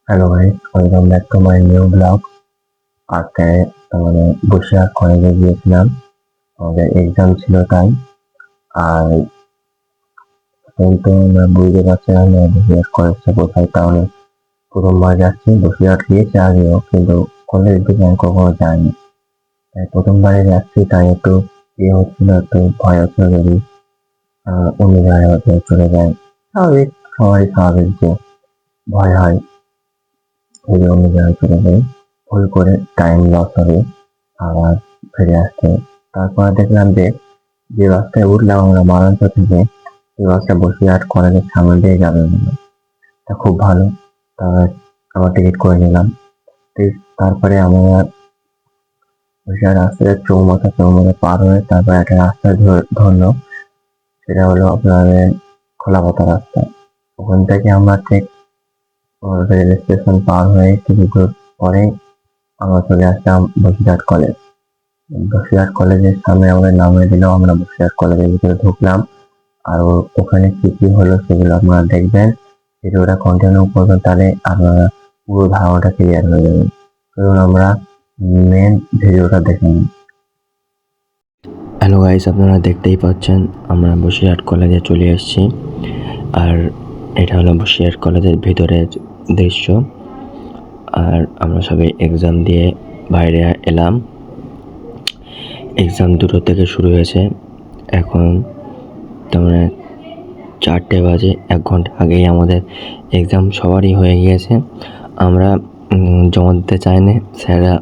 Hello guys, welcome back to my new blog. আজকে বসিরহাট কলেজে গিয়েছিলাম, আমাদের এক্সাম ছিল তাই। আর কিন্তু বুঝতে পারছিলাম না বসিরহাট কলেজটা কোথায়, কারণ প্রথমবার যাচ্ছি। বসিরহাট গিয়েছি আগেও, কিন্তু কলেজ দিকে আমি কখনো যাইনি, তাই প্রথমবারে যাচ্ছি। তাই একটু হচ্ছিল, একটু ভয় হচ্ছিল যদি অন্য জায়গায় হয়তো চলে যায়। স্বাভাবিক, সবারই স্বাভাবিক যে ভয় হয় যদি অন্য জায়গায় চলে যায়, ভুল করে টাইম লস হবে আবার ফিরে আসতে। তারপরে দেখলাম যে যে বাসটায় উঠলাম আমরা মারাঞ্চ থেকে, সেই বাসটা বসিরহাট কলেজের সামনে দিয়ে যাবে বললো। তা খুব ভালো, তারপরে আবার টিকিট করে নিলাম। তারপরে আমরা বসিরহাট রাস্তায় চৌমাথা পার হয়ে তারপর একটা রাস্তা ধরলো, সেটা হলো আপনাদের খোলাপাতা রাস্তা। ওখান থেকে আমরা ঠিক রেল স্টেশন পার হয়ে কিছু দূর পরে আমরা চলে আসলাম বসিরহাট কলেজ। বসিরহাট কলেজের সামনে আমাদের নামিয়ে দিল, আমরা বসিরহাট কলেজের ভিতরে ঢুকলাম। আর ওখানে কি কি হলো সেগুলো আপনারা দেখবেন, ভিডিওটা কন্টিনিউ করবেন, তাহলে আপনারা পুরো ধারণাটা ক্লিয়ার হয়ে যাবে। চলুন আমরা মেন ভিডিওটা দেখে নিই। হ্যালো গাইস, আপনারা দেখতেই পাচ্ছেন আমরা বসিরহাট কলেজে চলে এসেছি। আর এটা হলো বসিরহাট কলেজের ভিতরের দৃশ্য। আর আমরা সবাই এক্সাম দিয়ে বাইরে এলাম। এক্সাম 2টো থেকে শুরু হয়েছে, এখন তেমন 4টে বাজে। 1 ঘন্টা আগেই আমাদের এক্সাম সবারই হয়ে গিয়েছে। আমরা জমা দিতে চাইনি, স্যাররা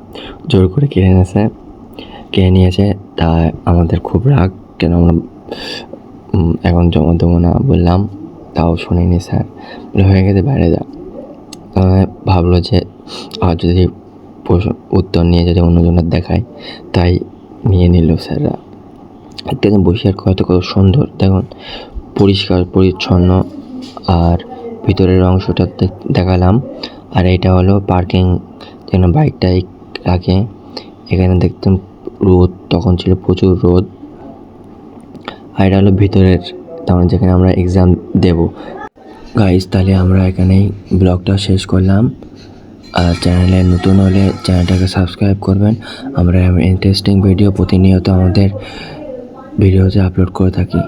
জোর করে কেড়ে নিয়েছে। তাই আমাদের খুব রাগ, কেন আমরা এখন জমা দেবো না বললাম, তাও শুনিনি স্যার। হয়ে গেছে, বাইরে যা। ভাবলো যে আর যদি উত্তর নিয়ে যদি অন্যজনের দেখায়, তাই নিয়ে নিল স্যাররা। দেখুন বসিরহাট কত সুন্দর, দেখুন পরিষ্কার পরিচ্ছন্ন। আর ভিতরের অংশটা দেখালাম। আর এটা হলো পার্কিং, যেখানে বাইকটা রাখে। এখানে দেখতাম রোদ, তখন ছিল প্রচুর রোদ। আর এটা হলো ভিতরের, তেমন যেখানে আমরা এক্সাম দেব। গাইস, তাহলে আমরা এখানেই ব্লগটা শেষ করলাম। আর চ্যানেলে নতুন হলে চ্যানেলটাকে সাবস্ক্রাইব করবেন। আমরা ইন্টারেস্টিং ভিডিও প্রতিনিয়ত আমাদের ভিডিওতে আপলোড করে থাকি।